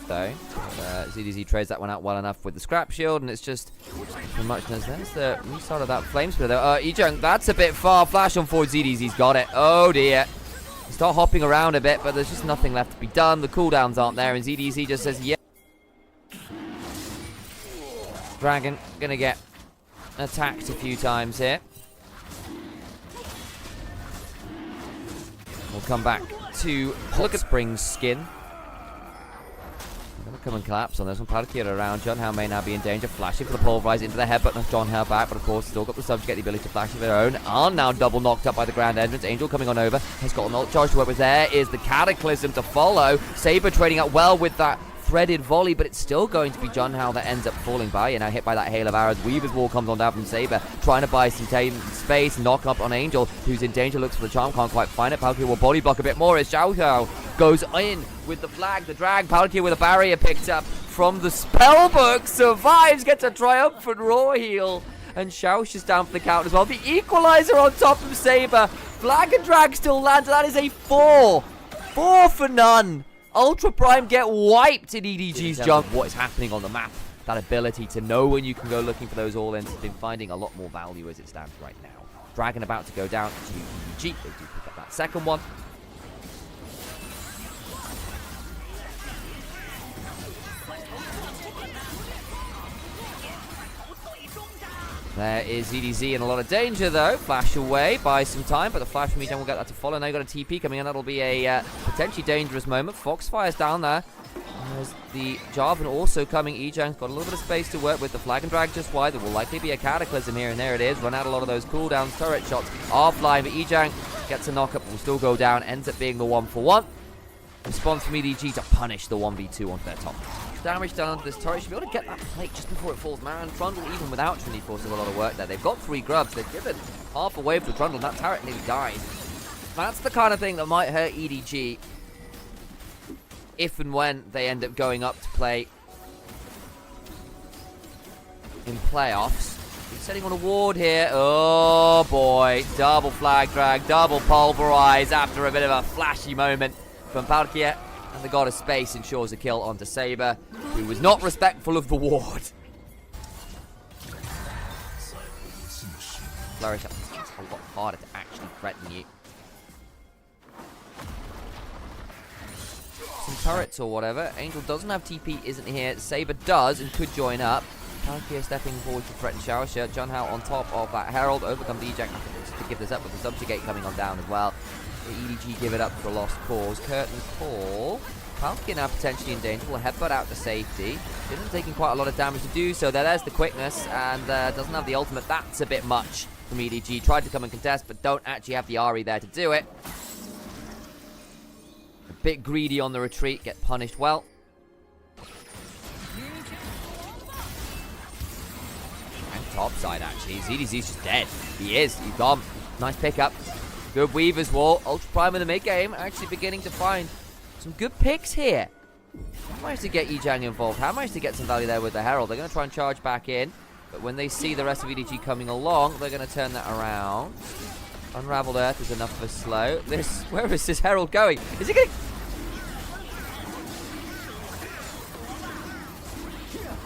though. ZDZ trades that one out well enough with the scrap shield, and it's just pretty much there's the restart of that flame spitter though. E-Junk, that's a bit far. Flash on forward, ZDZ's got it. Oh dear. Start hopping around a bit, but there's just nothing left to be done. The cooldowns aren't there, and ZDZ just says, yeah. Dragon gonna get attacked a few times here. We'll come back to look at Spring's skin. Gonna come and collapse on this one. Palkia around. Junhao may now be in danger. Flashing for the pulverize into the headbutt. Knocks Junhao back, but of course still got the subs to get the ability to flash of their own. Are now double knocked up by the Grand Entrance. Angel coming on over. Has got an ult charge to work with. There is the Cataclysm to follow. Saber trading out well with that threaded volley, but it's still going to be Junhao that ends up falling by. You're now hit by that hail of arrows. Weaver's Wall comes on down from Saber, trying to buy some space. Knock up on Angel, who's in danger. Looks for the charm, can't quite find it. Palkia will body block a bit more as Xiao Xiao goes in with the flag, the drag. Palkia with a barrier picked up from the spellbook, survives, gets a triumphant raw heal, and Xiao's just down for the count as well. The equalizer on top of Saber. Flag and drag still lands. That is a 4 for none. Ultra Prime get wiped in EDG's jump. What is happening on the map? That ability to know when you can go looking for those all-ins has been finding a lot more value as it stands right now. Dragon about to go down to EDG. They do pick up that second one. There is ZDZ in a lot of danger, though. Flash away, buys some time, but the flash from E-Junk will get that to follow. Now you've got a TP coming in. That'll be a potentially dangerous moment. Foxfire's down there. There's the Jarvan also coming. E-Junk's got a little bit of space to work with. The flag and drag just wide. There will likely be a Cataclysm here, and there it is. Run out a lot of those cooldowns. Turret shots are flying, but E-Junk gets a knock-up. Will still go down. Ends up being the 1-for-1. Response from EDG to punish the 1v2 onto their top. Damage done to this turret. Should be able to get that plate just before it falls. Man, Trundle, even without Trinity Force, does a lot of work there. They've got 3 grubs. They've given half a wave to Trundle. That turret nearly died. That's the kind of thing that might hurt EDG if and when they end up going up to play in playoffs. He's setting on a ward here. Oh boy. Double flag drag, double pulverize after a bit of a flashy moment from Palkia. And the God of Space ensures a kill onto Saber, who was not respectful of the ward. Flourish up. It's a lot harder to actually threaten you. Some turrets or whatever. Angel doesn't have TP, isn't here. Saber does and could join up. Palkia stepping forward to threaten Xiaoxia. Junhao on top of that Herald. Overcomes E-Junk to give this up with the subjugate coming on down as well. EDG give it up for a lost cause. Curtain call. Palkia now potentially in danger. Will headbutt out to safety. Isn't taking quite a lot of damage to do so. There's the quickness and doesn't have the ultimate. That's a bit much from EDG. Tried to come and contest, but don't actually have the Ari there to do it. A bit greedy on the retreat. Get punished well. And top side actually. ZDZ's just dead. He is. He's gone. Nice pickup. Good Weaver's Wall. Ultra Prime in the mid-game. Actually beginning to find some good picks here. How managed to get E-Jang involved? How managed to get some value there with the Herald? They're going to try and charge back in. But when they see the rest of EDG coming along, they're going to turn that around. Unraveled Earth is enough for slow. Where is this Herald going? Is he going to...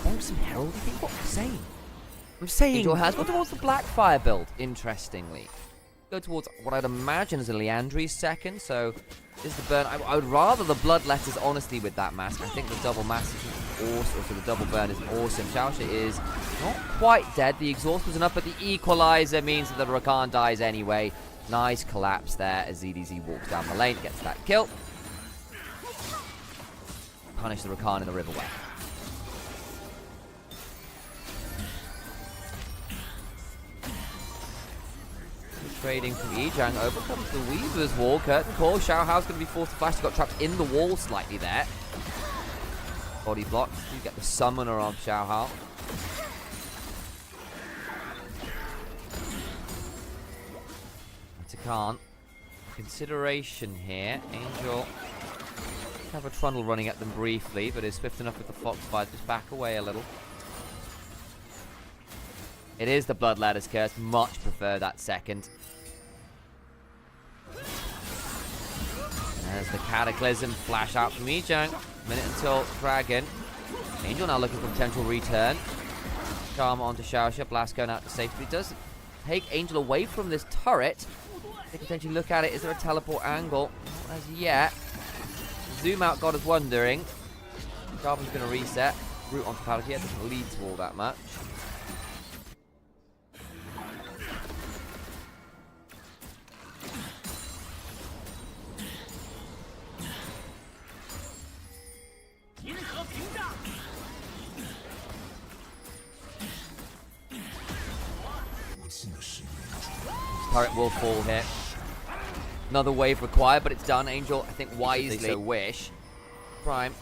Bomb some Herald? I think what I'm saying. I'm saying... Angel has gone towards the Blackfire build, interestingly. Go towards what I'd imagine is a Leandry's second, so is the burn. I would rather the Bloodletters, honestly, with that mask. I think the double mask is awesome, so the double burn is awesome. Xiaoxia is not quite dead. The exhaust was enough, but the equalizer means that the Rakan dies anyway. Nice collapse there as ZDZ walks down the lane, gets that kill. Punish the Rakan in the Riverway. Trading from E-Jang, overcomes the Weaver's Wall. Curtain call. Xiaohao's going to be forced to flash. He got trapped in the wall slightly there. Body blocked. You get the summoner on Xiaohao. Takan. Consideration here. Angel have a Trundle running at them briefly, but is swift enough with the Foxfire. Just back away a little. It is the Bloodletter's Curse. Much prefer that second. There's the Cataclysm. Flash out from E-Junk. Minute until Dragon. Angel now looking for potential return. Charm onto Shaosha. Blast going out to safety. It does take Angel away from this turret. They can potentially look at it. Is there a teleport angle? Not as yet. Zoom out got us wondering. Jarvan's going to reset. Route onto Palkia. Doesn't lead to all that much. Turret will fall here. Another wave required, but it's done. Angel, I think, wisely so wish. Prime.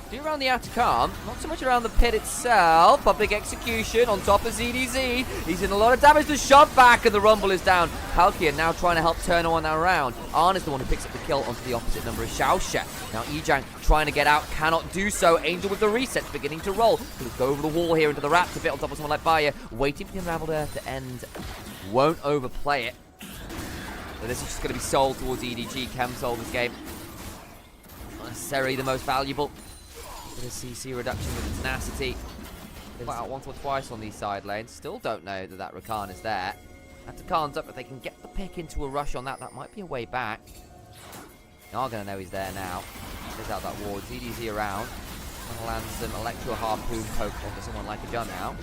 Do around the Atacam, not so much around the pit itself. Public execution on top of ZDZ. He's in a lot of damage. The shove back, and the rumble is down. Palkia now trying to help turn on that round. Arn is the one who picks up the kill onto the opposite number of Xiaoxia. Now Ejang trying to get out, cannot do so. Angel with the resets beginning to roll. He'll go over the wall here into the Raps a bit on top of someone like Bayer. Waiting for the Unraveled Earth to end. Won't overplay it. So this is just going to be sold towards EDG. Chem sold this game. Not necessarily the most valuable. Bit of CC reduction with the tenacity. They've got out once or twice on these side lanes. Still don't know that Rakan is there. Atakan's up, but they can get the pick into a rush on that. That might be a way back. They are going to know he's there now. There's out that ward. ZDZ around. Going to land some Electro Harpoon poke onto someone like a Jun now.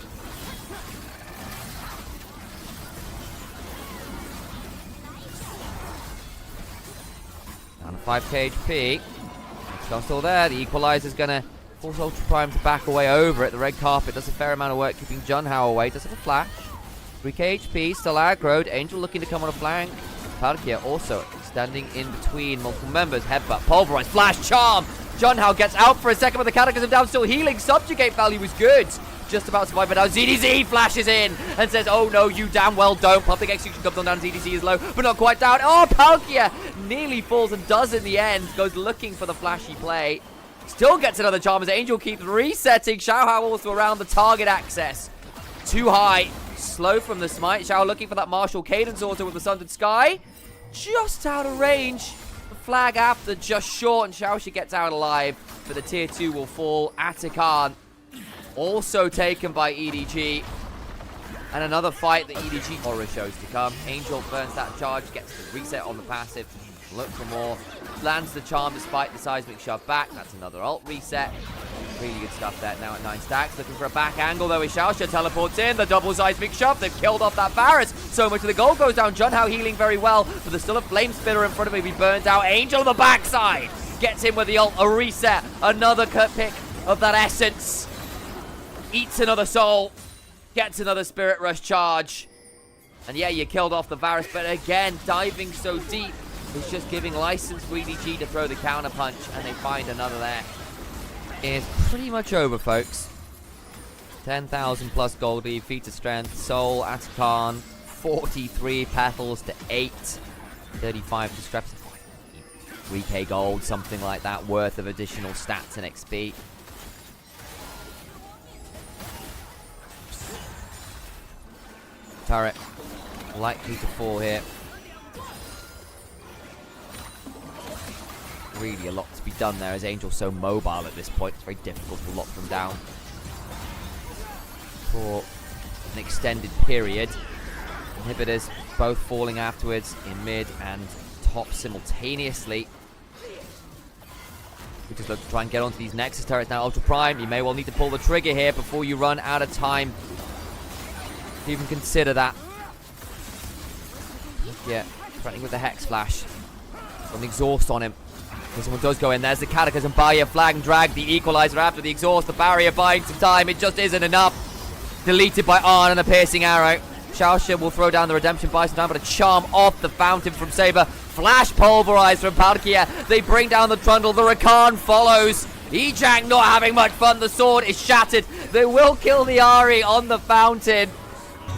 Down to 5k HP. Shot still there. The equalizer's going to force Ultra Prime to back away over it. The red carpet does a fair amount of work keeping Junhao away. Does have a flash. 3k HP, still aggroed. Angel looking to come on a flank. Palkia also standing in between multiple members. Headbutt, pulverize, flash, charm. Junhao gets out for a second, but the Cataclysm down, still healing. Subjugate value was good. Just about to survive, but now ZDZ flashes in and says, oh no, you damn well don't. Public execution comes on down, ZDZ is low, but not quite down. Oh, Palkia nearly falls and does in the end. Goes looking for the flashy play. Still gets another charm as Angel keeps resetting. Xiaohao also around the target access. Too high. Slow from the smite. Xiao looking for that martial cadence also with the Sundered Sky. Just out of range. The flag after just short, and Xiaoxia gets out alive. But the tier 2 will fall. Atakan also taken by EDG. And another fight that EDG horror shows to come. Angel burns that charge, gets the reset on the passive. Look for more. Lands the charm despite the seismic shove back. That's another ult reset. Really good stuff there. Now at 9 stacks. Looking for a back angle though. Xiaoxia teleports in. The double seismic shove. They've killed off that Varus. So much of the goal goes down. Junhao healing very well. But there's still a flame spitter in front of him. He burns out. Angel on the backside. Gets him with the ult. A reset. Another pick of that essence. Eats another soul. Gets another Spirit Rush charge. And yeah, you killed off the Varus. But again, diving so deep. It's just giving license for EDG to throw the counter punch, and they find another there. It's pretty much over, folks. 10,000 plus gold lead, feat of strength, soul, Atakan, 43 petals to 8, 35 discrepancy, 3k gold, something like that, worth of additional stats and XP. Turret likely to fall here. Really a lot to be done there as Angel's so mobile at this point. It's very difficult to lock them down for an extended period. Inhibitors both falling afterwards in mid and top simultaneously. We just look to try and get onto these Nexus turrets now. Ultra Prime, you may well need to pull the trigger here before you run out of time. Even consider that. Yeah, threatening with the Hex Flash. Got an exhaust on him. Someone does go in. There's the Cataclysm barrier, flag and drag. The equalizer after the exhaust. The barrier buying some time. It just isn't enough. Deleted by Arn and a piercing arrow. Xiaoxia will throw down the redemption, buy some time, but a charm off the fountain from Saber. Flash pulverized from Palkia. They bring down the Trundle. The Rakan follows. Ejang not having much fun. The sword is shattered. They will kill the Ahri on the fountain,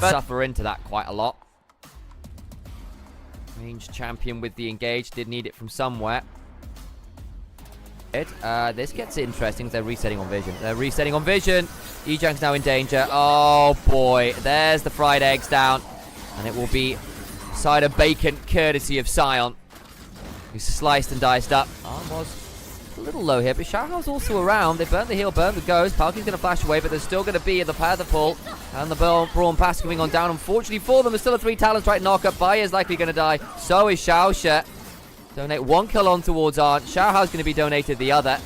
but suffer into that quite a lot. Ranged champion with the engage. Did need it from somewhere. This gets interesting. They're resetting on vision. They're resetting on vision. Ejang's now in danger. Oh boy, there's the fried eggs down, and it will be cider bacon courtesy of Sion, who's sliced and diced up. Arm was A little low here, but Xiaohao's also around. They burn the heal, burn the ghost. Palki's going to flash away, but they're still going to be in the path of pull. And the Brawn Pass coming on down. Unfortunately for them, there's still a 3 talents right knock-up. Baye is likely going to die. So is Xiaoxue. Donate 1 kill on towards Arn. Xiaohao's going to be donated the other.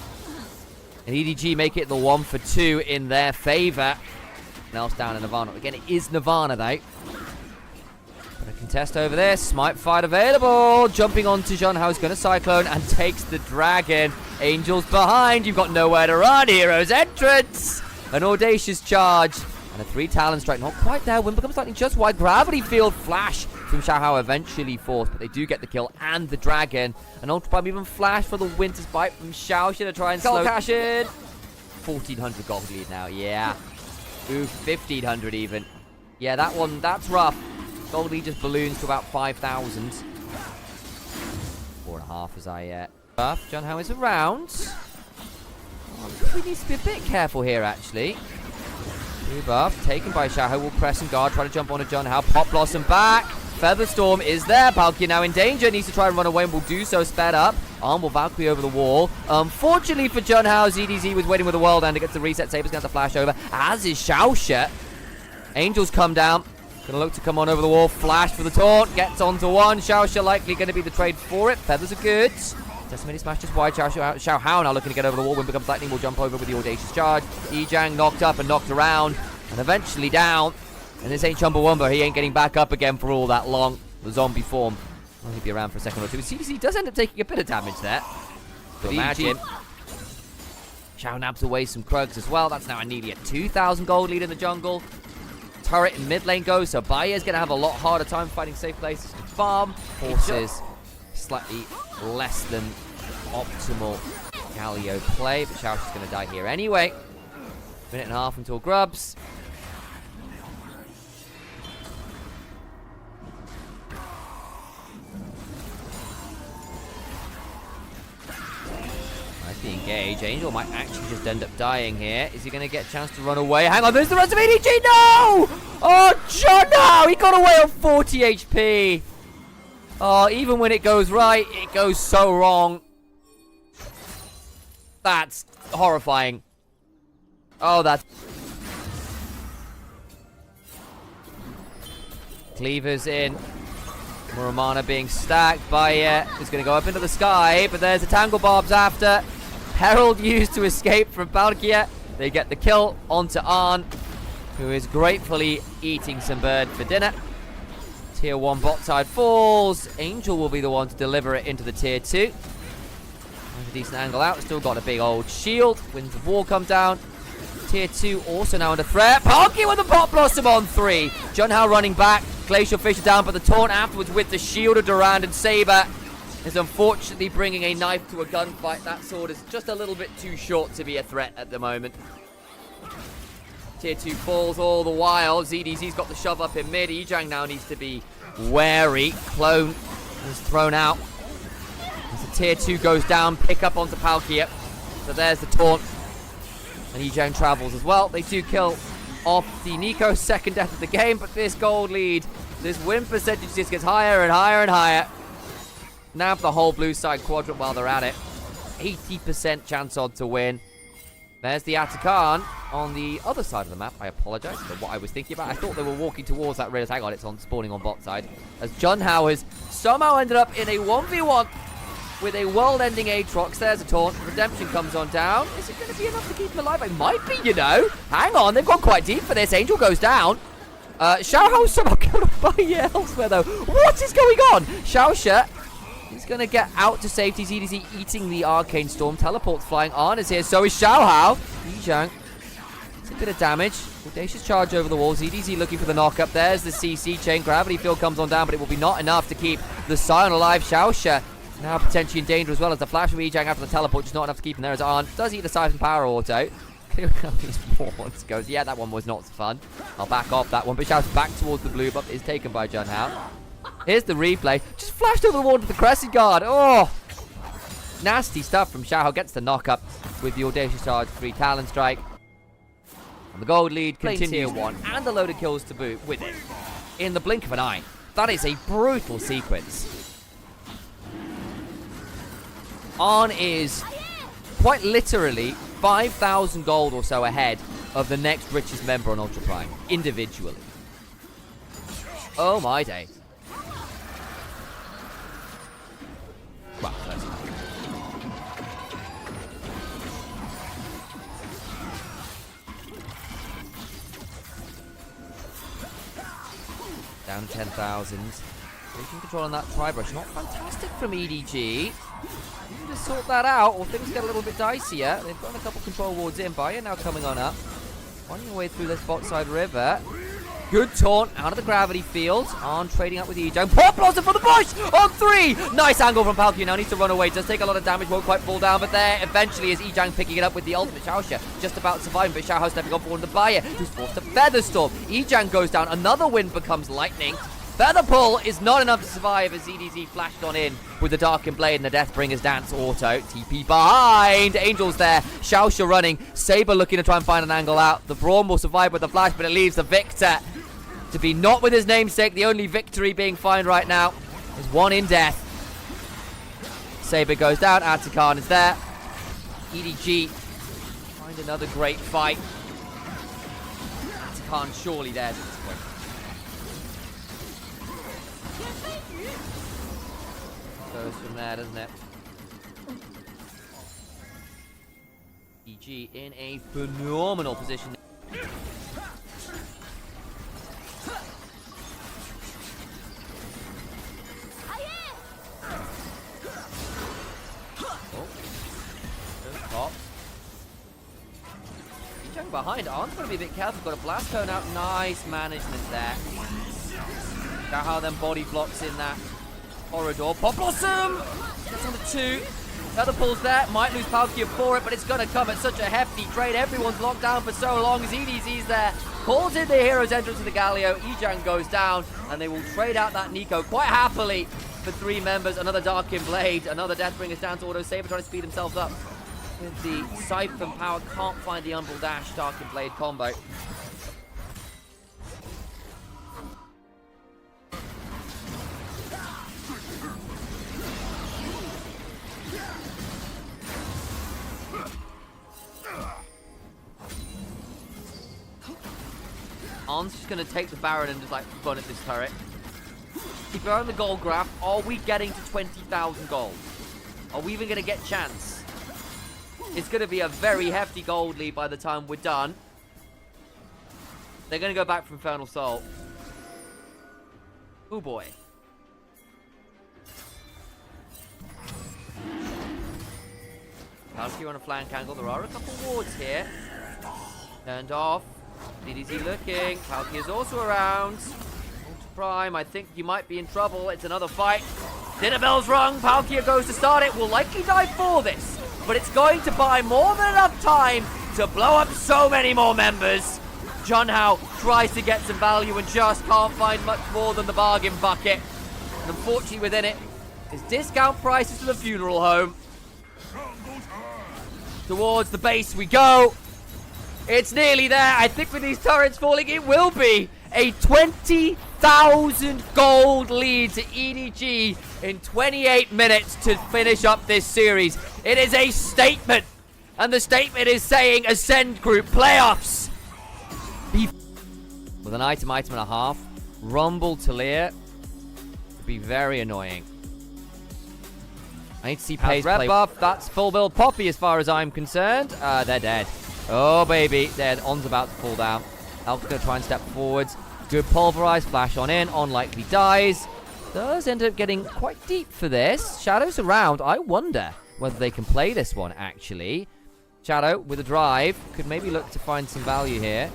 And EDG make it the 1 for 2 in their favor. Else down in Nirvana. Again, it is Nirvana, though. But a contest over there. Smite fight available. Jumping onto Zhonhao's going to Cyclone and takes the Dragon. Angels behind. You've got nowhere to run. Hero's entrance. An audacious charge. And a 3 talent strike. Not quite there. Win becomes lightning just wide. Gravity field flash from Xiaohao eventually forced. But they do get the kill and the Dragon. An Ultra Bomb even flash for the Winter's Bite from Xiaoxue to try and slow cash in. 1,400 gold lead now. Yeah. Ooh, 1,500 even. Yeah, that one, that's rough. Gold lead just balloons to about 5,000. 4.5 as I buff. Zhonhao is around. Oh, we need to be a bit careful here, actually. 2 buff, taken by Xiaohao. Will press and guard, try to jump onto Zhonhao. Pop Blossom back. Featherstorm is there. Palkia now in danger. Needs to try and run away and will do so. Sped up. Arm will Valkyrie over the wall. Unfortunately for Zhonhao, ZDZ was waiting with the world and gets the reset. Saber's going to flash over, as is Xiaoxue. Angels come down. Gonna look to come on over the wall. Flash for the taunt. Gets onto one. Xiaoxue likely going to be the trade for it. Feathers are good. Decimated smash just wide. Xiaohao now looking to get over the wall. When becomes lightning, will jump over with the audacious charge. Ejang knocked up and knocked around. And eventually down. And this ain't Chumbawamba. He ain't getting back up again for all that long. The zombie form. Well, he'll be around for a second or two. CDC does end up taking a bit of damage there. But imagine. Xiao nabs away some Krugs as well. That's now nearly a 2,000 gold lead in the jungle. Turret in mid lane goes, so Baye is going to have a lot harder time finding safe places to farm. Horses slightly less than optimal Galio play, but Xiao's going to die here anyway. Minute and a half until Grubs. Engage. Angel might actually just end up dying here. Is he going to get a chance to run away? Hang on, there's the rest of EDG. No! Oh, John, he got away on 40 HP. Oh, even when it goes right, it goes so wrong. That's horrifying. Oh, that's... Cleavers in. Muramana being stacked. Baye is going to go up into the sky, but there's the Tangle Barbs after. Herald used to escape from Palkia. They get the kill onto Arn, who is gratefully eating some bird for dinner. Tier 1 bot side falls. Angel will be the one to deliver it into the Tier 2. There's a decent angle out. Still got a big old shield. Winds of War come down. Tier 2 also now under threat. Palkia with the Pop Blossom on 3. Zhonhao running back. Glacial Fisher down, but the taunt afterwards with the shield of Durand and Saber is unfortunately bringing a knife to a gunfight. That sword is just a little bit too short to be a threat at the moment. Tier 2 falls all the while. ZDZ's got the shove up in mid. Ejang now needs to be wary. Clone is thrown out. As the Tier 2 goes down, pick up onto Palkia. So there's the taunt. And Ejang travels as well. They do kill off the Nico's second death of the game, but this gold lead, this win percentage just gets higher and higher and higher. Nab the whole blue side quadrant while they're at it. 80% chance odd to win. There's the Atakan on the other side of the map. I apologize for what I was thinking about. I thought they were walking towards that rails. Hang on, it's on spawning on bot side. As Zhonhao has somehow ended up in a 1v1 with a world-ending Aatrox. There's a taunt. Redemption comes on down. Is it going to be enough to keep him alive? It might be, you know. Hang on, they've gone quite deep for this. Angel goes down. Xiaohao somehow killed by elsewhere, though. What is going on? Xiaoxue is going to get out to safety. ZDZ eating the Arcane Storm. Teleport's flying. Arn is here. So is Xiaohao. Ejang. It's a bit of damage. Audacious charge over the wall. ZDZ looking for the knock-up. There's the CC chain. Gravity field comes on down, but it will be not enough to keep the Scion alive. Xiaoxue now potentially in danger as well as the flash of Ejang after the teleport. Just not enough to keep him there as Arn does eat the Siphon Power Auto. These goes. Yeah, that one was not so fun. I'll back off that one. But Xiao's back towards the blue, but is taken by Zhonhao. Here's the replay. Just flashed over the wall to the Crescent Guard. Oh! Nasty stuff from Xiaohao. Gets the knock-up with the Audacious Charge 3 Talon Strike. And the gold lead continues. Tier 1 and a load of kills to boot with it. In the blink of an eye. That is a brutal sequence. Arn is quite literally 5,000 gold or so ahead of the next richest member on Ultra Prime, individually. Oh my days. Well, close enough. Down 10,000. Taking control on that tri-brush. Not fantastic from EDG. You can just sort that out, or things get a little bit dicier. They've got a couple control wards in. Bayer now coming on up. Finding your way through this bot side river. Good taunt out of the gravity field. On trading up with Ejang. Pop Blossom for the bush! On 3! Nice angle from Palkia. Now needs to run away. Does take a lot of damage. Won't quite fall down. But there eventually is Ejang picking it up with the ultimate. Xiaoxia just about surviving. But Xiaohao stepping on forward to the Bayer, who's forced to Featherstorm. Ejang goes down. Another wind becomes lightning. Feather Pull is not enough to survive as ZDZ flashed on in with the Darkened Blade and the Deathbringer's Dance auto. TP behind. Angel's there. Xiaoxia running. Saber looking to try and find an angle out. The Braum will survive with the flash, but it leaves the Victor to be not with his namesake. The only victory being found right now is one in death. Saber goes down. Atakan is there. EDG find another great fight. Atakan surely theirs at this point. Goes from there, doesn't it? EG in a phenomenal position. Behind. Arn's got to be a bit careful. Got a blast cone out. Nice management there. Xiaohao then body blocks in that corridor. Pop Blossom! Gets on the 2. Feather Pull's there. Might lose Palkia for it, but it's going to come at such a hefty trade. Everyone's locked down for so long. ZDZ's there. Calls in the hero's entrance to the Galio. Ejang goes down, and they will trade out that Nico quite happily for 3 members. Another Darkened Blade. Another Deathbringer's Dance auto. Saber trying to speed himself up. With the Siphon power, can't find the Umbral Dash Darkened Blade combo. Arn's just going to take the Baron and just like run at this turret. Keep going on the gold graph. Are we getting to 20,000 gold? Are we even going to get chance? It's going to be a very hefty gold lead by the time we're done. They're going to go back for Infernal Soul. Oh boy. Palkia on a flank angle. There are a couple wards here. Turned off. DDZ looking. Palkia's also around. Ultra Prime, I think you might be in trouble. It's another fight. Dinner bell's rung. Palkia goes to start it. Will likely die for this. But it's going to buy more than enough time to blow up so many more members. Junhao tries to get some value and just can't find much more than the bargain bucket. And unfortunately within it is discount prices to the funeral home. Towards the base we go. It's nearly there. I think with these turrets falling, it will be a 20,000 gold lead to EDG in 28 minutes to finish up this series. It is a statement, and the statement is saying Ascend Group playoffs. With an item and a half, Rumble Talia would be very annoying. I need to see Pace play. Buff, that's full build Poppy as far as I'm concerned. They're dead. Oh, baby. Dead. On's about to fall down. Elf's going to try and step forwards. Good pulverize. Flash on in. On likely dies. Does end up getting quite deep for this. Shadow's around. I wonder whether they can play this one, actually. Shadow with a drive. Could maybe look to find some value here.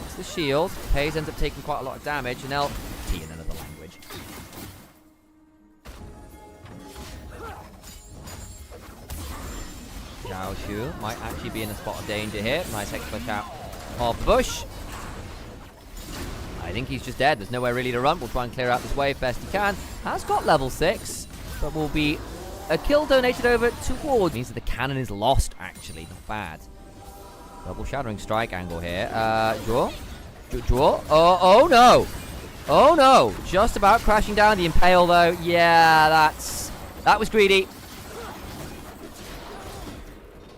It's the shield. Pace ends up taking quite a lot of damage. And LT in another language. Xiaoxu might actually be in a spot of danger here. Nice hex flash out of the bush. I think he's just dead. There's nowhere really to run. We'll try and clear out this wave best he can. Has got level 6, but will be a kill donated over towards. Means that the cannon is lost, actually. Not bad. Double Shattering Strike angle here. Draw. Draw. Oh, no. Oh, no. Just about crashing down. The Impale, though. Yeah, that was greedy.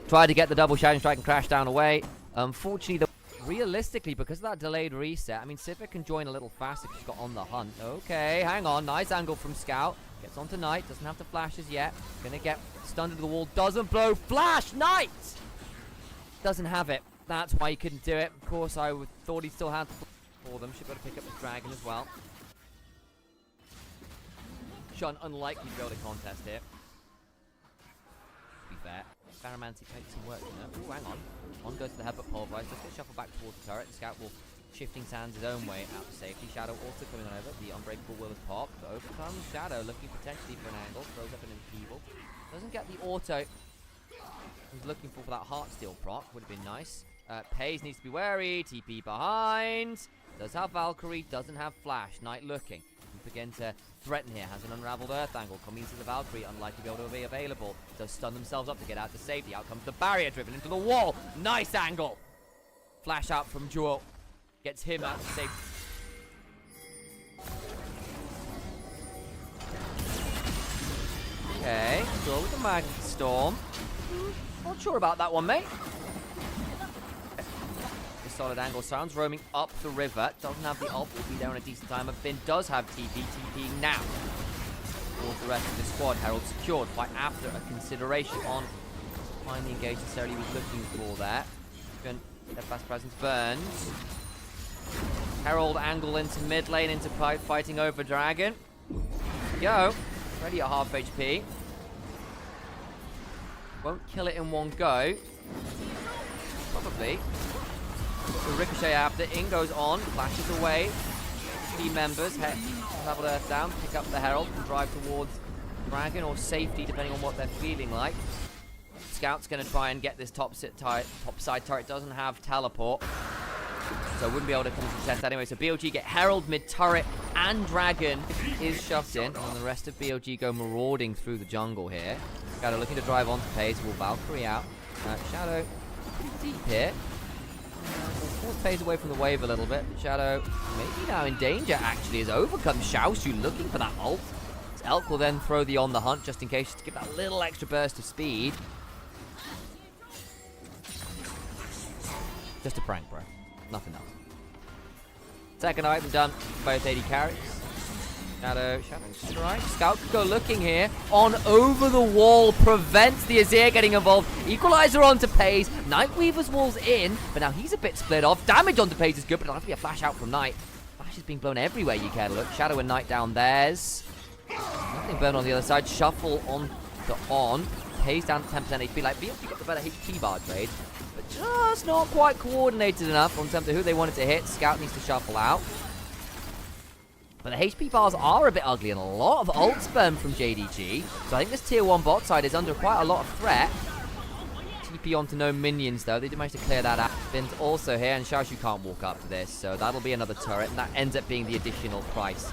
Tried to get the double Shining Strike and crash down away. Unfortunately, realistically, because of that delayed reset, I mean, Civic can join a little faster if she's got on the hunt. Okay, hang on. Nice angle from Scout. Gets onto Knight. Doesn't have the flashes yet. Gonna get stunned into the wall. Doesn't blow. Flash! Knight! Doesn't have it. That's why he couldn't do it. Of course, I thought he still had for them. Should be able to pick up the dragon as well. Shot an unlikely building contest here. To be fair. Baramanti takes some work, you know. Ooh, hang on. On goes to the headbutt pulverize. Just get shuffled back towards the turret. The Scout will shifting sands his own way out to safety. Shadow also coming on over. The unbreakable will is popped. Overcomes Shadow, looking potentially for an angle. Throws up an enfeeble. Doesn't get the auto. He's looking for that Heartsteel proc. Would have been nice. Pays needs to be wary. TP behind. Does have Valkyrie. Doesn't have Flash. Knight looking. Begin to threaten here. Has an unraveled Earth angle. Coming into the Valkyrie. Unlikely to be able to be available. Does stun themselves up to get out to safety. Out comes the barrier driven into the wall. Nice angle. Flash out from Jewel. Gets him out to safety. Okay. Jewel with the Magnet Storm. Not sure about that one, mate. Solid angle. Sounds roaming up the river. Doesn't have the ult. Will be there in a decent time. Finn does have TP. TPing now. Towards the rest of the squad. Herald secured. Fight after a consideration on find the engage necessarily he was looking for there. Their fast presence burns. Herald angle into mid lane into fighting over Dragon. Go. Ready at half HP. Won't kill it in one go. Probably. The ricochet after. In goes on. Flashes away. Team members. Level Earth down. Pick up the Herald and drive towards Dragon or safety depending on what they're feeling like. Scout's going to try and get this top side turret. Doesn't have teleport. So wouldn't be able to come to test anyway. So BLG get Herald, mid-turret, and Dragon is shoved in. And the rest of BLG go marauding through the jungle here. Shadow looking to drive onto Pace. Will Valkyrie out. Shadow pretty deep here. Force Pace away from the wave a little bit. Shadow maybe now in danger actually as overcomes Xiaoshu looking for that ult. So Elk will then throw the on the hunt just in case to give that little extra burst of speed. Just a prank, bro. Nothing else. Second item done. Both 80 carries. Shadow strike. Scout could go looking here. On over the wall. Prevents the Azir getting involved. Equalizer onto Pace. Nightweaver's wall's in. But now he's a bit split off. Damage onto Pace is good, but it'll have to be a flash out from Knight. Flash is being blown everywhere you care to look. Shadow and Knight down theirs. Nothing burned on the other side. Shuffle on to on. Pace down to 10% HP. Like, BLG got the better HP bar trade. But just not quite coordinated enough on terms of who they wanted to hit. Scout needs to shuffle out. But the HP bars are a bit ugly and a lot of ult spam from JDG. So I think this tier 1 bot side is under quite a lot of threat. TP onto no minions though. They did manage to clear that out. Finn's also here and Xiaoshu can't walk up to this. So that'll be another turret and that ends up being the additional price.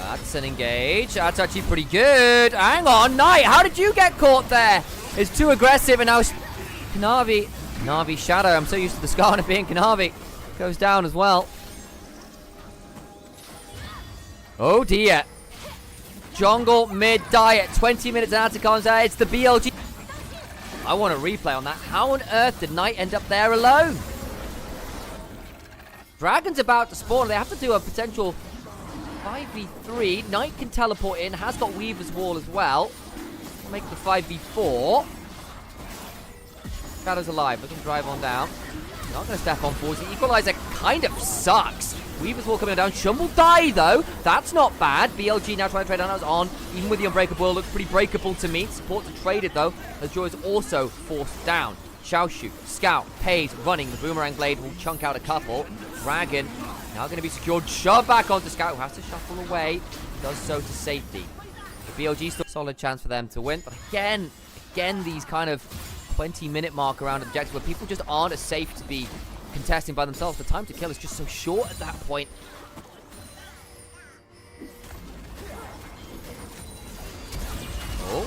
That's an engage. That's actually pretty good. Hang on, Knight. How did you get caught there? It's too aggressive and now Kanavi Shadow. I'm so used to the Skarner being Kanavi. Goes down as well. Oh dear. Jungle mid diet. 20 minutes out of contact. It's the BLG. I want a replay on that. How on earth did Knight end up there alone? Dragon's about to spawn. They have to do a potential 5v3. Knight can teleport in. Has got Weaver's Wall as well. Make the 5v4. Shadow's alive. Looking to drive on down. Not going to step on forward. The equalizer kind of sucks. Weaver's Wall coming down. Shun will die though. That's not bad. BLG now trying to trade on. That was on. Even with the Unbreakable, looks pretty breakable to me. Supports are traded though. As Joy is also forced down. Xiaoshu, Scout, Pays, running. The Boomerang Blade will chunk out a couple. Dragon now going to be secured. Shove back onto Scout, who has to shuffle away. Does so to safety. The BLG still solid chance for them to win. But again, these kind of 20-minute mark around objectives where people just aren't as safe to be contesting by themselves. The time to kill is just so short at that point. Oh,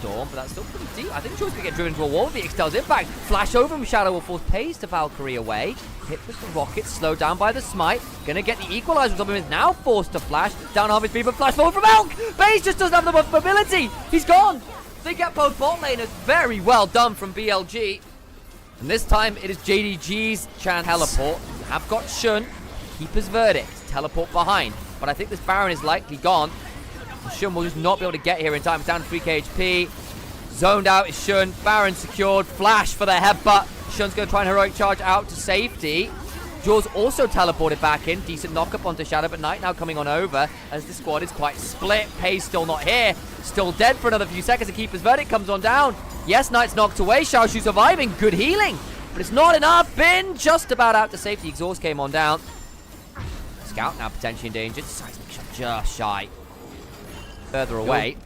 Storm, but that's still pretty deep. I think Chovy's going to get driven into a wall with the Ixtal's impact. Flash over from Shadow will force Pays to Valkyrie away. Hit with the rocket, slowed down by the smite. Going to get the equalizer. Something is now forced to flash. Down half his speed, but flash forward from Elk. Pays just doesn't have the mobility. He's gone. They get both bot laners. Very well done from BLG. And this time it is JDG's chance. Teleport. Have got Shun. Keeper's verdict. Teleport behind. But I think this Baron is likely gone. Shun will just not be able to get here in time. It's down to 3k HP. Zoned out is Shun. Baron secured. Flash for the headbutt. Shun's going to try and heroic charge out to safety. Jaws also teleported back in. Decent knock-up onto Shadow, but Knight now coming on over as the squad is quite split. Pays still not here. Still dead for another few seconds. The Keeper's verdict comes on down. Yes, Knight's knocked away. Xiaoshu surviving. Good healing. But it's not enough. Bin just about out to safety. Exhaust came on down. Scout now potentially endangered. Seismic shot just shy. Further away.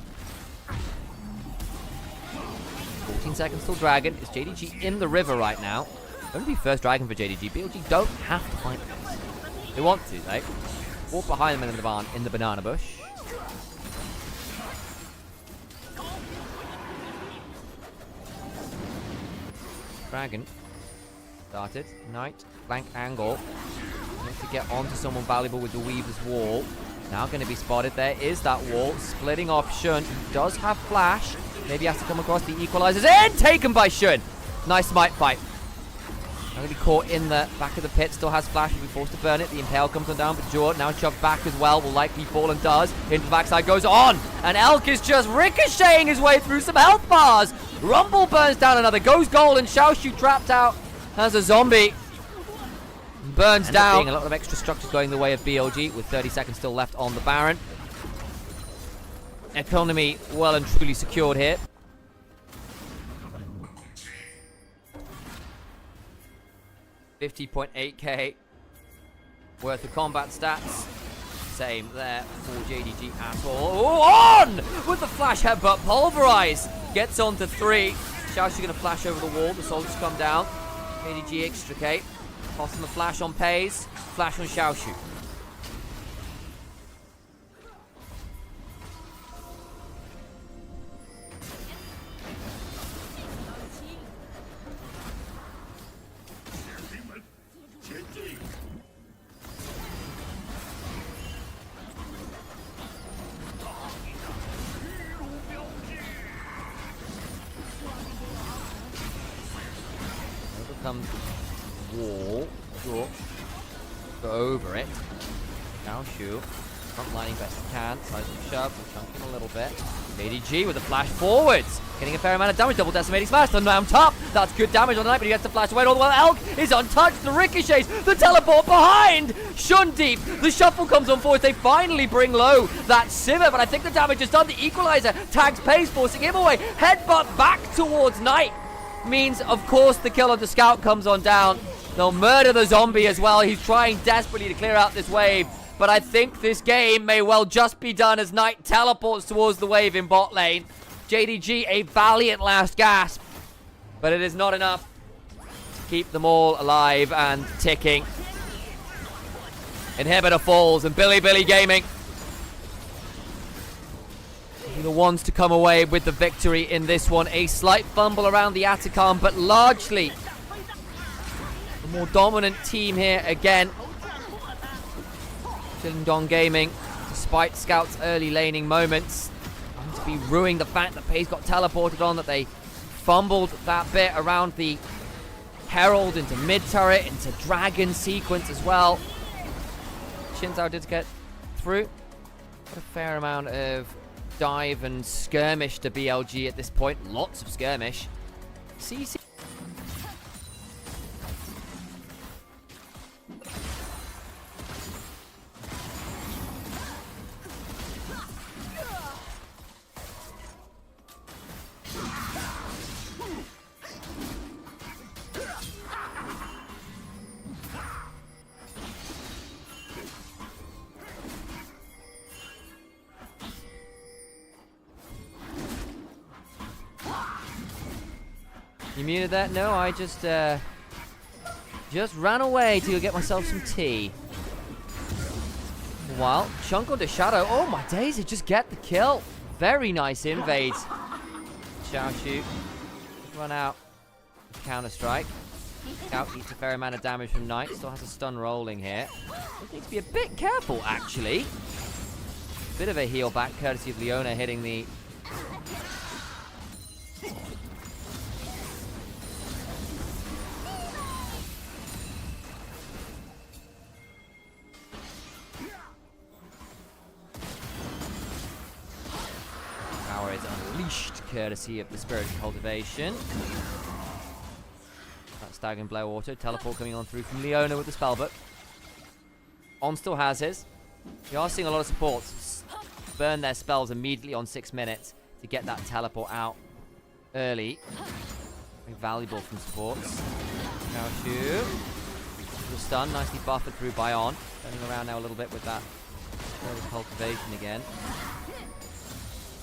14 seconds till Dragon. Is JDG in the river right now? Going to be first Dragon for JDG. BLG don't have to fight this. They want to, right? Walk behind them in the banana bush. Dragon started. Knight, flank angle. Needs to get onto someone valuable with the Weaver's wall. Now going to be spotted. There is that wall. Splitting off Shun. He does have flash. Maybe he has to come across the equalizers. In! Taken by Shun. Nice smite fight. Now going to be caught in the back of the pit. Still has flash. Will be forced to burn it. The Impale comes on down. But Jaw now shoved back as well. Will likely fall and does. Into the backside goes on. And Elk is just ricocheting his way through some health bars. Rumble burns down another. Goes gold. And Xiaoshu trapped out as a zombie. Burns down. A lot of extra structures going the way of BLG with 30 seconds still left on the Baron. Economy well and truly secured here. $50.8k worth of combat stats. Same there for JDG at all. Oh, on with the flash headbutt. Pulverize gets on to 3. Xiaoshu going to flash over the wall. The soldiers come down. JDG extricate. Tossing the flash on Pays. Flash on Xiaoshu. Overcomes wall. Draw. Go over it. Xiaoshu. Front lining best he can. Seismic shove. We'll chunk him a little bit. JDG with a flash forwards. Getting a fair amount of damage. Double decimating smash. And on top. That's good damage on the Knight, but he gets to flash away. All the while Elk is untouched. The ricochets. The teleport behind. Shun deep. The shuffle comes on forwards. They finally bring low that Sivir, but I think the damage is done. The equalizer tags Pays, forcing him away. Headbutt back towards Knight. Means, of course, the kill of the Scout comes on down. They'll murder the zombie as well. He's trying desperately to clear out this wave. But I think this game may well just be done as Knight teleports towards the wave in bot lane. JDG, a valiant last gasp. But it is not enough to keep them all alive and ticking. Inhibitor falls and Bilibili Gaming the ones to come away with the victory in this one. A slight fumble around the Atacam, but largely the more dominant team here again. Gen.G Gaming, despite Scout's early laning moments, going to be ruining the fact that Pays got teleported on, that they fumbled that bit around the Herald into mid-turret, into Dragon sequence as well. Shinzao did get through. Got a fair amount of dive and skirmish to BLG at this point. Lots of skirmish. CC. You muted that? No, I just ran away to go get myself some tea. While Chunk onto Shadow. Oh my days, it just get the kill. Very nice invade. Xiaoshu. Run out. Counter-strike. Scout eats a fair amount of damage from Knight. Still has a stun rolling here. Needs to be a bit careful, actually. Bit of a heal back, courtesy of Leona hitting the... Power is unleashed, courtesy of the Spirit Cultivation. That Staggering Blow auto. Teleport coming on through from Leona with the spellbook. On still has his. We are seeing a lot of supports burn their spells immediately on 6 minutes to get that teleport out early. Very valuable from supports. Xiaoshu. The stun, nicely buffered through by On. Turning around now a little bit with that cultivation again.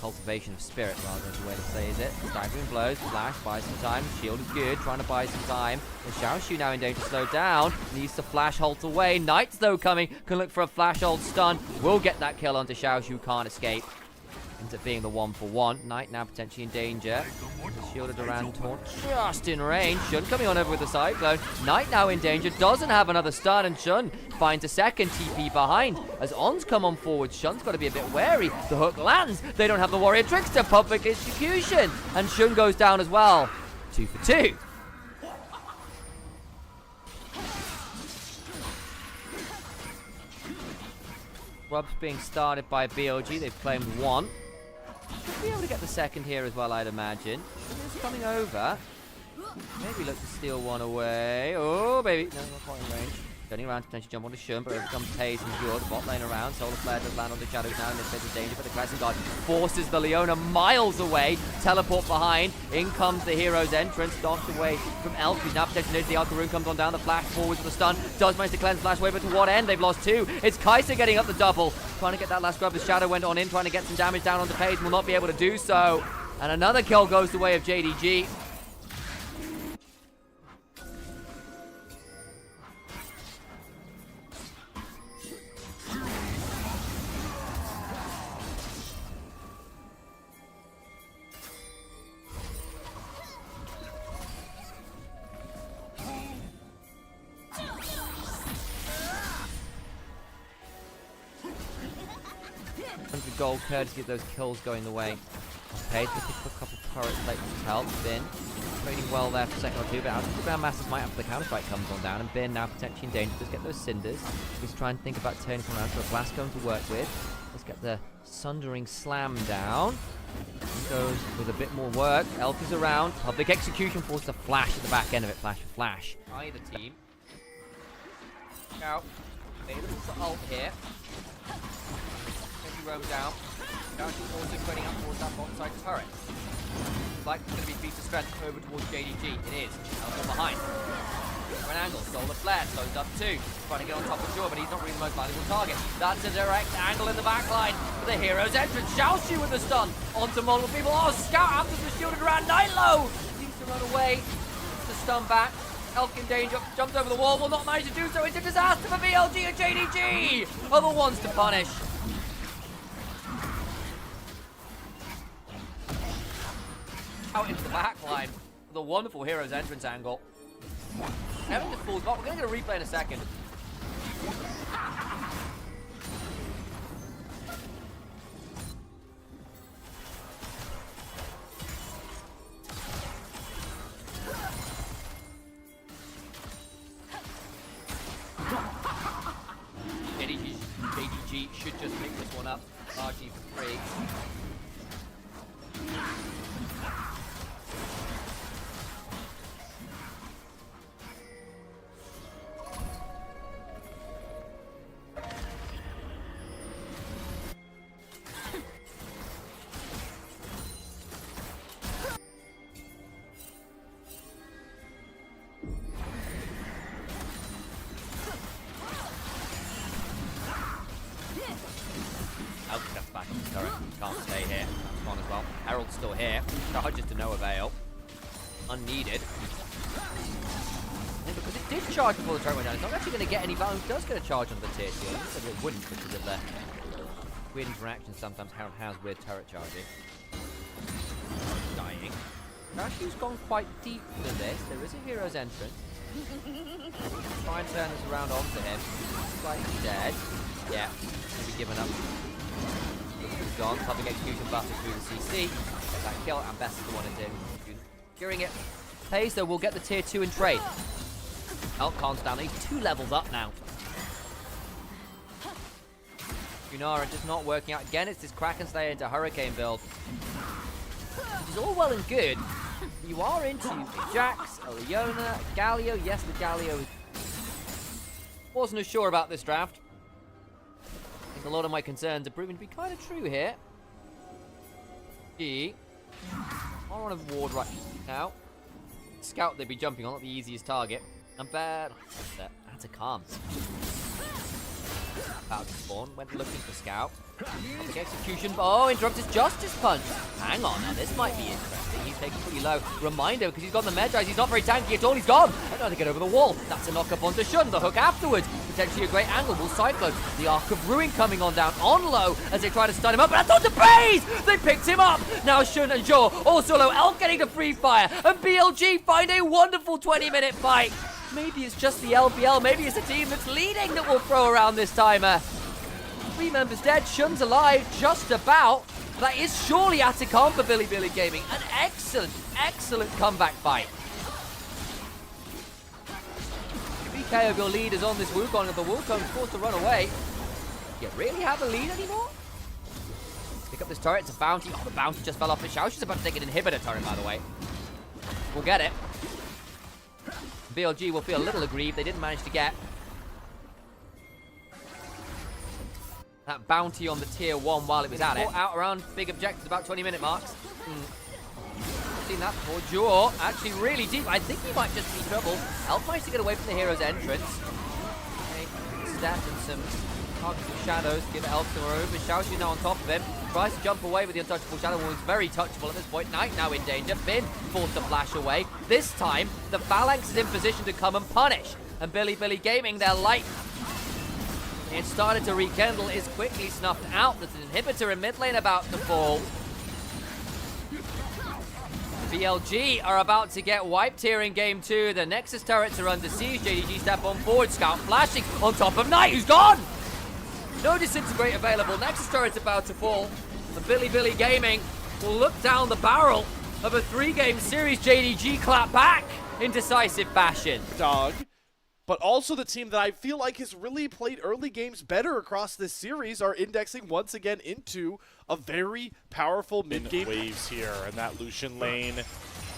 Cultivation of spirit, rather, is the way to say is it. Staggering blows, flash, buys some time. Shield is good, trying to buy some time. The Xiaoshu now in danger to slow down. Needs to flash halt away. Knight's though coming. Can look for a flash hold stun. Will get that kill onto Xiaoshu, can't escape. Ends up being the 1-for-1. Knight now potentially in danger. Shielded around taunt, just in range. Shun coming on over with the Cyclone. Knight now in danger, doesn't have another stun, and Shun finds a second TP behind. As On's come on forward, Shun's got to be a bit wary. The hook lands. They don't have the Warrior Trickster. Public execution. And Shun goes down as well. 2 for 2. Rubs being started by BLG. They've claimed 1. Should be able to get the second here as well, I'd imagine. It's coming over. Maybe look to steal one away. Oh, baby. No, not quite in range. Turning around to potentially jump onto Shun, but overcomes Haze and Jure. The bot lane around. Solar Flare does land on the Shadows now in this bit of danger, but the Crescent Guard forces the Leona miles away. Teleport behind. In comes the hero's entrance. Docked away from Elf, who's now potentially near the Alka Rune. Comes on down. The flash forwards with the stun. Does manage to cleanse Flash away, but to what end? They've lost 2. It's Kai'Sa getting up the double. Trying to get that last grab. The Shadow went on in, trying to get some damage down onto Paige. Will not be able to do so. And another kill goes the way of JDG. Gold courtesy of those kills going the way. Okay, looking for a couple of turrets late to help. Bin trading well there for a second or two, but out of the Grandmasters might after the counter-strike comes on down, and Bin now potentially in danger. Just get those cinders. He's trying to think about turning them around for a blast cone to work with. Let's get the Sundering Slam down. He goes with a bit more work. Elf is around. Public execution forces a flash at the back end of it. Flash for flash. Either team. Now, available to ult here. Roam down. Xiaoshu also spreading out towards that bottom side turret. Like it's going to be feats of strength over towards JDG. It is. Elf behind. For an angle. Solar Flare slows up too. Trying to get on top of Jure, but he's not really the most valuable target. That's a direct angle in the back line for the hero's entrance. Xiaoshu with the stun onto multiple people. Oh, Scout after the shielded around Night Low. Seems to run away. It's the stun back. Elk in danger. Jumps over the wall. Will not manage to do so. It's a disaster for BLG and JDG. Other ones to punish. Out into the back line with a wonderful hero's entrance angle. Everything just falls back. We're going to get a replay in a second. JDG should just pick this one up. RG for 3. Back on the turret. Can't stay here. That's gone as well. Herald's still here. Charges to no avail. Unneeded. And because it did charge before the turret went down, it's not actually going to get any value. It does get a charge on the tier 2. I said it wouldn't because of the weird interactions sometimes Herald has with turret charging. Dying. think. Rashu's gone quite deep for this. There is a hero's entrance. Try and turn this around onto him. Slightly dead. Yeah, maybe given up. He's gone. Public execution buster through the CC. Get that kill, and Best is the one in in. Securing it. Pays though, we'll get the tier 2 in trade. Elk calms down. He's 2 levels up now. Lunara just not working out. Again, it's this Kraken Slayer into Hurricane build. Which is all well and good. You are into Jax, a Leona, a Galio. Yes, the Galio wasn't as sure about this draft. I think a lot of my concerns are proving to be kind of true here. G. I want a ward right now. Scout they'd be jumping on, not the easiest target. And bad. That's a calm. About to spawn, went looking for Scout. Public execution. Oh, interrupted Justice Punch. Hang on now, this might be interesting. He's taking pretty low. Reminder, because he's got the Medrise, he's not very tanky at all. He's gone. I'm trying to get over the wall. That's a knock up onto Shun. The hook afterwards. Potentially a great angle. Will Cyclone. The Arc of Ruin coming on down on low as they try to stun him up. But that's onto Baze! They picked him up. Now Shun and Jaw also low. Elk getting the free fire. And BLG find a wonderful 20-minute fight. Maybe it's just the LPL. Maybe it's the team that's leading that will throw around this timer. 3 members dead. Shun's alive, just about. That is surely Atacom for Bilibili Gaming. An excellent, excellent comeback fight. BK of your leaders on this Wukong, and the Wukong's forced to run away. Do you really have a lead anymore? Pick up this turret. It's a bounty. Oh, the bounty just fell off the Xiao. She's about to take an inhibitor turret, by the way. We'll get it. BLG will feel a little aggrieved. They didn't manage to get that bounty on the tier 1 while it was at it. Out around big objectives, about 20-minute marks. Seen that before. Jaw actually really deep. I think he might just be trouble. Elf managed to get away from the hero's entrance. Okay, step and some targeted shadows. Give Elf some room. Xiaoxi's now on top of him. Tries to jump away with the untouchable shadow. Well, he's very touchable at this point. Knight now in danger. Bin forced to flash away. This time, the Phalanx is in position to come and punish. And Bilibili Gaming, their light, it started to rekindle, is quickly snuffed out. There's an inhibitor in mid lane about to fall. BLG are about to get wiped here in game 2. The Nexus turrets are under siege. JDG step on forward. Scout flashing on top of Knight, who's gone! No disintegrate available. Nexus turret's about to fall. And Bilibili Gaming will look down the barrel of a 3-game series. JDG clap back in decisive fashion. Dog. But also the team that I feel like has really played early games better across this series are indexing once again into a very powerful mid-game waves here in that Lucian lane.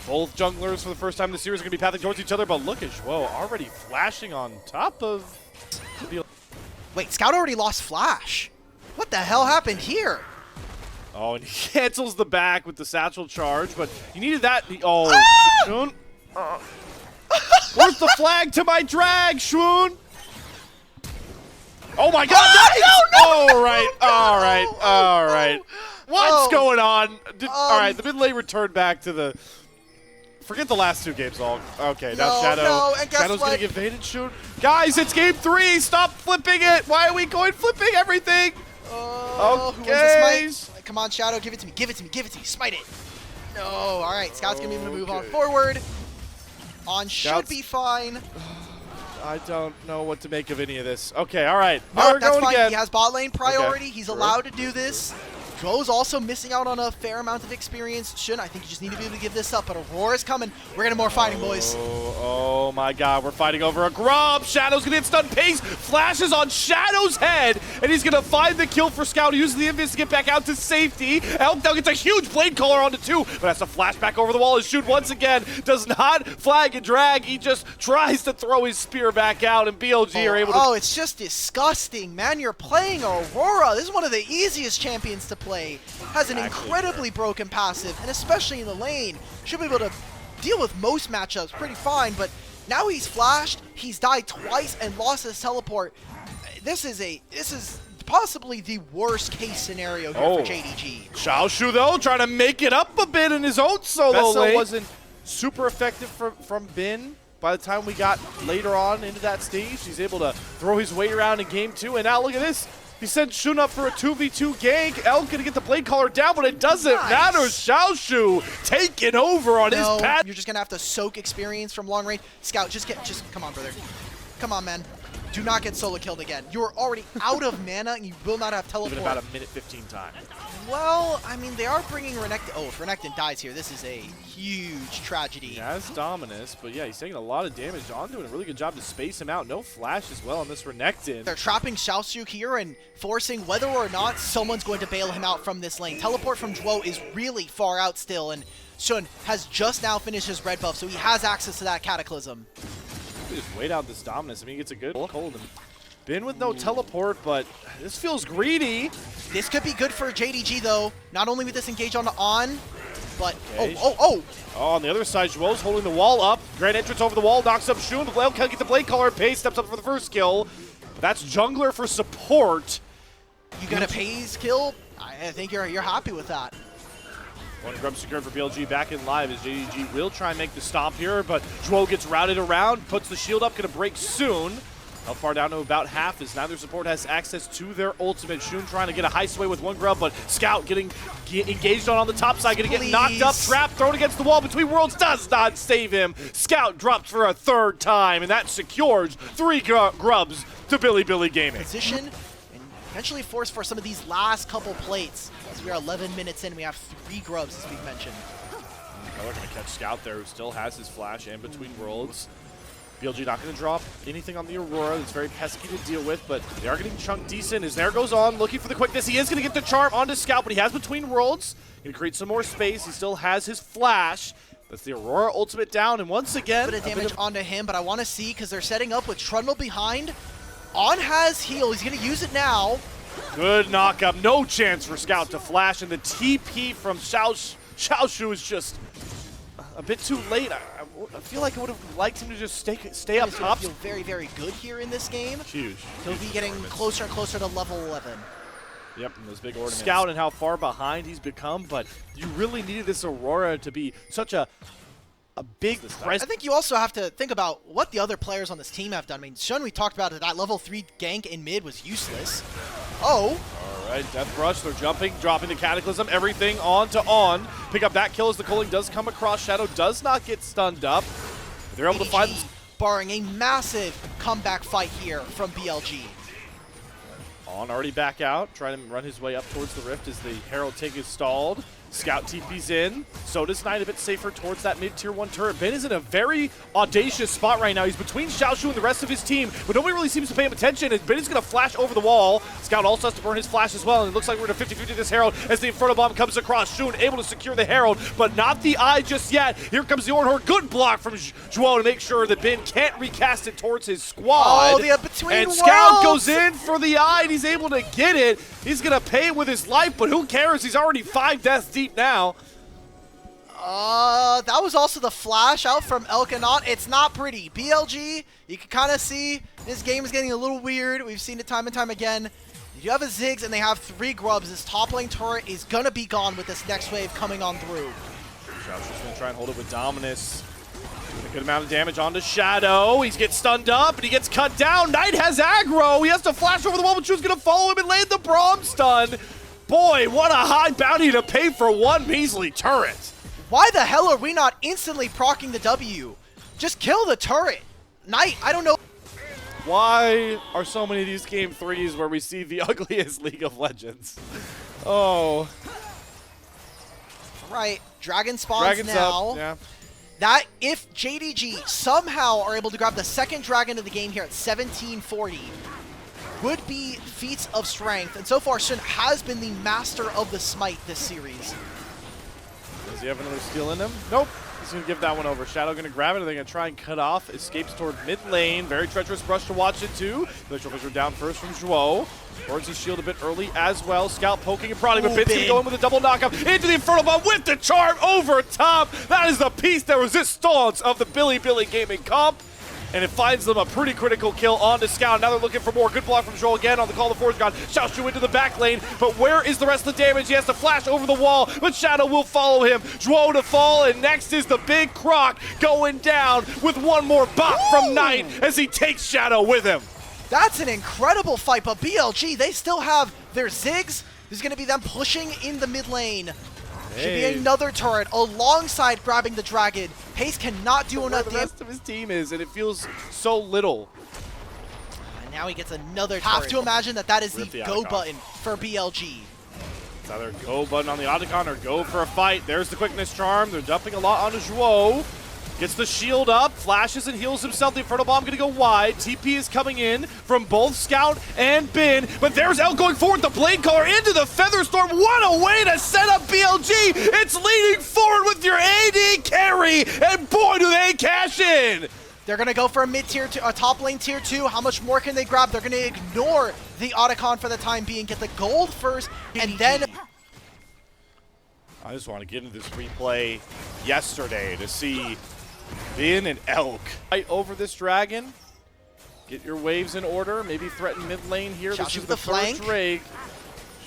Both junglers for the first time this series are going to be pathing towards each other, but look at Zhuo already flashing on top of... Wait, Scout already lost Flash. What the hell happened here? Oh, and he cancels the back with the satchel charge, but you needed that. Oh, Shun. Where's the flag to my drag, Shun? Oh my god, no! All right. What's going on? All right, the mid lane returned back to the... Forget the last 2 games, all. Okay, now Shadow. And guess Shadow's what? gonna get baited, Shun. Guys, it's game 3. Stop flipping it. Why are we going flipping everything? Oh, okay. Who wins the smite? Come on, Shadow, give it to me, give it to me, give it to me, smite it. No, all right, Scout's gonna be able to move on forward. Should be fine. I don't know what to make of any of this. Okay, all right. No, we're that's going fine. again. He has bot lane priority. Okay. He's allowed to do this. Joe's also missing out on a fair amount of experience. Shun, I think you just need to be able to give this up, but Aurora's coming. We're getting more fighting, boys. Oh my god, we're fighting over a Grub. Shadow's gonna get stun pace. Flashes on Shadow's head, and he's gonna find the kill for Scout. Uses the invis to get back out to safety. Elk now gets a huge blade collar onto 2, but has to flash back over the wall and shoot once again. Does not flag and drag. He just tries to throw his spear back out, and BLG are able to... Oh, it's just disgusting, man. You're playing Aurora. This is one of the easiest champions to play. Has an incredibly broken passive, and especially in the lane, should be able to deal with most matchups pretty fine, but now he's flashed, he's died twice and lost his teleport. This is possibly the worst case scenario here for JDG. Xiaoshu, though, trying to make it up a bit in his own solo lane. Wasn't super effective from Bin. By the time we got later on into that stage, he's able to throw his weight around in game 2, and now look at this. He sent Shun up for a 2v2 gank. Elk gonna get the blade collar down, but it doesn't matter. Xiaoshu taking over on his pad. You're just gonna have to soak experience from long range. Scout, just come on, brother. Come on, man. Do not get solo killed again. You're already out of mana, and you will not have teleport. Even about a minute 15 time. Well, I mean, they are bringing Renekton. Oh, if Renekton dies here, this is a huge tragedy. He has Dominus, but yeah, he's taking a lot of damage. On doing a really good job to space him out. No flash as well on this Renekton. They're trapping Xiaoshu here and forcing whether or not someone's going to bail him out from this lane. Teleport from Zhuo is really far out still, and Shun has just now finished his red buff, so he has access to that Cataclysm. Just wait out this Dominus. I mean, he gets a good hold. And Bin with no teleport, but this feels greedy. This could be good for JDG, though. Not only with this engage on, but... Okay. Oh, on the other side, Zhuo's holding the wall up. Grand entrance over the wall, knocks up Shun. The Blade can't get the blade collar. Pace steps up for the first kill. That's jungler for support. You got a Pace kill? I think you're happy with that. One grub secured for BLG back in live as JDG will try and make the stomp here, but Zhuo gets routed around, puts the shield up, gonna break soon. How far down to about half as neither support has access to their ultimate. Shun trying to get a high sway with one grub, but Scout getting engaged on the top side, gonna get knocked up, trapped, thrown against the wall between worlds, does not save him. Scout dropped for a third time, and that secures 3 grubs to Bilibili Gaming. Position and eventually force for some of these last couple plates. As we are 11 minutes in, we have 3 grubs, as we've mentioned. We're going to catch Scout there, who still has his flash and between worlds. BLG not going to drop anything on the Aurora. That's very pesky to deal with, but they are getting chunked decent as there goes on, looking for the quickness. He is going to get the charm onto Scout, but he has between worlds. Going to create some more space. He still has his flash. That's the Aurora ultimate down, and once again... A bit of damage onto him, but I want to see, because they're setting up with Trundle behind. On has heal. He's going to use it now. Good knock-up. No chance for Scout to flash, and the TP from Xiaoshu is just a bit too late. I feel like I would have liked him to just stay up top. Feel very, very good here in this game. Huge. He'll be getting closer and closer to level 11. Yep, and those big ornaments. Scout and how far behind he's become, but you really needed this Aurora to be such a big presence. I think you also have to think about what the other players on this team have done. I mean, Shun, we talked about it, that level 3 gank in mid was useless. Oh. All right, Death Rush, they're jumping, dropping the Cataclysm, everything on to on. Pick up that kill as the culling does come across. Shadow does not get stunned up. They're able to find... barring a massive comeback fight here from BLG. On already back out, trying to run his way up towards the rift as the Herald take is stalled. Scout TP's in. So does Knight a bit safer towards that mid-tier 1 turret. Ben is in a very audacious spot right now. He's between Xiaoshu and the rest of his team, but nobody really seems to pay him attention, and Ben is going to flash over the wall. Scout also has to burn his flash as well, and it looks like we're in a 50-50 this Herald as the Inferno Bomb comes across. Shun able to secure the Herald, but not the Eye just yet. Here comes the Ornhorn. Good block from Zhuo to make sure that Ben can't recast it towards his squad. Oh, the between and worlds. Scout goes in for the Eye, and he's able to get it. He's going to pay it with his life, but who cares? He's already 5 deaths deep now. That was also the flash out from Elkanot. It's not pretty. BLG, you can kind of see this game is getting a little weird. We've seen it time and time again. You have a Ziggs and they have 3 grubs. This top lane turret is going to be gone with this next wave coming on through. Shroud's just going to try and hold it with Dominus. Doing a good amount of damage onto Shadow. He gets stunned up and he gets cut down. Knight has aggro. He has to flash over the wall, but Chu's going to follow him and land the Braum stun. Boy, what a high bounty to pay for one measly turret. Why the hell are we not instantly proccing the W? Just kill the turret. Knight, I don't know. Why are so many of these game 3s where we see the ugliest League of Legends? Oh. Right, Dragon spawns Dragon's now. up, yeah. That, if JDG somehow are able to grab the second dragon of the game here at 1740, would be feats of strength. And so far, Shun has been the master of the smite this series. Does he have another steal in him? Nope. He's going to give that one over. Shadow going to grab it, and they're going to try and cut off. Escapes toward mid lane. Very treacherous brush to watch it, too. The Trophies are down first from Zhuo. Burns his shield a bit early as well. Scout poking and prodding, but Bin's going to go in with a double knockup into the Inferno Bomb with the charm over top. That is the piece de resistance of the Bilibili Gaming comp. And it finds them a pretty critical kill onto Scout. Now they're looking for more. Good block from Zhuo again on the call. The Forge God. Xiaoshu into the back lane. But where is the rest of the damage? He has to flash over the wall, but Shadow will follow him. Zhuo to fall, and next is the big croc going down with one more bop from Knight as he takes Shadow with him. That's an incredible fight, but BLG, they still have their Ziggs. There's going to be them pushing in the mid lane. Should be another turret alongside grabbing the dragon. Pace cannot do enough. The rest of his team is, and it feels so little. And now he gets another turret. Have to imagine that is the go button for BLG. It's either go button on the Otacon or go for a fight. There's the quickness charm. They're dumping a lot on Zhuo. Gets the shield up, flashes and heals himself. The Inferno Bomb gonna go wide. TP is coming in from both Scout and Bin, but there's Elk going forward. The Blade Caller into the Featherstorm. What a way to set up BLG! It's leading forward with your AD carry, and boy, do they cash in! They're gonna go for a mid-tier, a top lane tier 2. How much more can they grab? They're gonna ignore the Otacon for the time being. Get the gold first, and then. I just want to get into this replay yesterday to see Bin and Elk fight over this dragon. Get your waves in order. Maybe threaten mid lane here. This is the third Drake.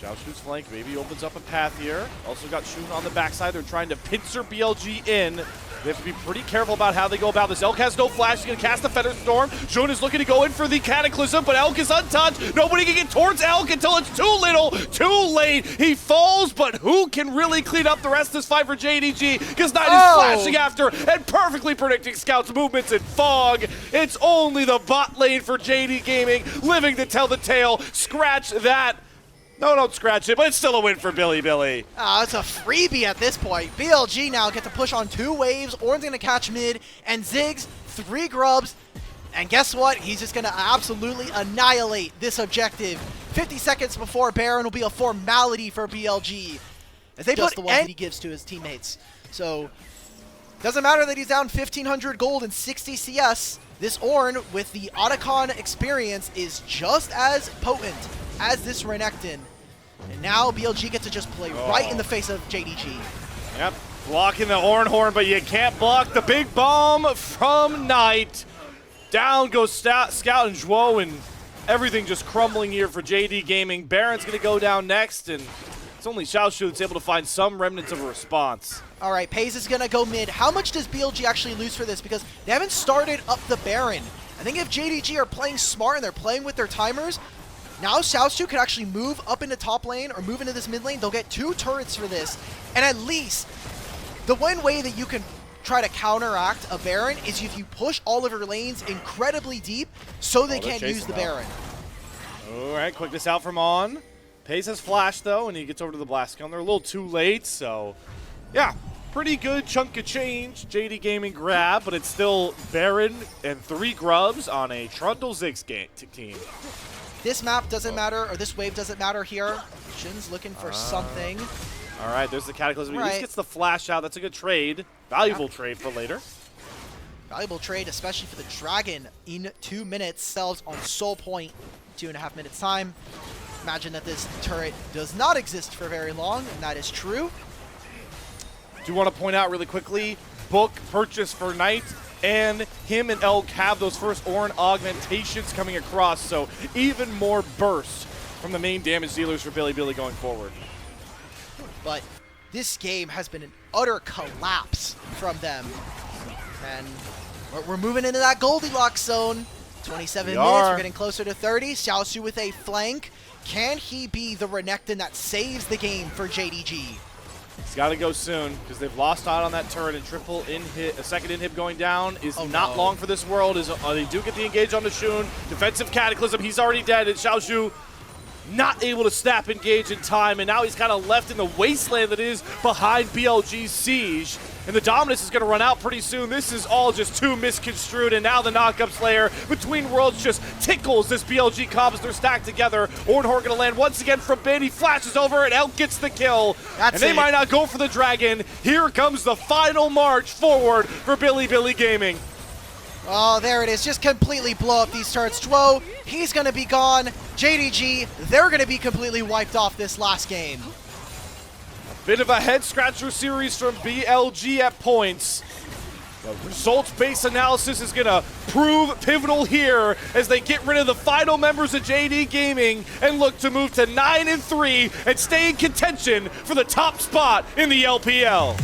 Xiaoshu's flank maybe opens up a path here. Also got Shun on the backside. They're trying to pincer BLG in. They have to be pretty careful about how they go about this. Elk has no flash. He's going to cast the Featherstorm. Shun is looking to go in for the Cataclysm, but Elk is untouched. Nobody can get towards Elk until it's too little, too late. He falls, but who can really clean up the rest of this fight for Gen.G? Because Knight is flashing after and perfectly predicting Scout's movements in fog. It's only the bot lane for JD Gaming, living to tell the tale. Scratch that. No, don't scratch it, but it's still a win for Bilibili. It's a freebie at this point. BLG now get to push on 2 waves. Ornn's going to catch mid, and Ziggs, 3 grubs. And guess what? He's just going to absolutely annihilate this objective. 50 seconds before Baron will be a formality for BLG, as they put the one that he gives to his teammates. So, doesn't matter that he's down 1,500 gold and 60 CS. This Ornn, with the Otacon experience, is just as potent as this Renekton. And now BLG gets to just play right in the face of JDG. Yep, blocking the Ornn horn, but you can't block the big bomb from Knight. Down goes Scout and Zhuo, and everything just crumbling here for JD Gaming. Baron's gonna go down next, and it's only Xiaoshu that's able to find some remnants of a response. All right, Paze is gonna go mid. How much does BLG actually lose for this? Because they haven't started up the Baron. I think if JDG are playing smart and they're playing with their timers, now Xiaoshu could actually move up into top lane or move into this mid lane. They'll get 2 turrets for this. And at least, the one way that you can try to counteract a Baron is if you push all of your lanes incredibly deep so they can't use the Baron. All right, quickness out from On. Pace has flash, though, and he gets over to the blast gun. They're a little too late, so yeah, pretty good chunk of change. JD Gaming grab, but it's still Baron and 3 grubs on a Trundle Ziggs team. This map doesn't matter, or this wave doesn't matter here. Shin's looking for something. All right, there's the Cataclysm. He just gets the flash out. That's a good trade. Valuable trade for later. Valuable trade, especially for the Dragon in 2 minutes. Selves on Soul Point, 2.5 minutes time. Imagine that this turret does not exist for very long, and that is true. Do want to point out really quickly, book purchase for Knight, and him and Elk have those first Ornn augmentations coming across, so even more burst from the main damage dealers for Bilibili going forward. But this game has been an utter collapse from them. And we're moving into that Goldilocks zone. 27 minutes, we're getting closer to 30. Xiaoshu with a flank. Can he be the Renekton that saves the game for JDG? He's got to go soon because they've lost out on that turret, and triple inhib, a second inhib going down is not long for this world. They do get the engage on the Shun. Defensive Cataclysm, he's already dead, and Xiaoshu not able to snap engage in time, and now he's kind of left in the wasteland that is behind BLG's siege. And the Dominus is going to run out pretty soon. This is all just too misconstrued, and now the knockup Slayer between worlds just tickles this BLG comp as they're stacked together. Ornn going to land once again from Bin. He flashes over, and Elk gets the kill. And they might not go for the Dragon. Here comes the final march forward for Bilibili Gaming. Oh, there it is. Just completely blow up these turrets. Zhuo, he's going to be gone. JDG, they're going to be completely wiped off this last game. Bit of a head-scratcher series from BLG at points. The results-based analysis is going to prove pivotal here as they get rid of the final members of JD Gaming and look to move to 9-3 and stay in contention for the top spot in the LPL.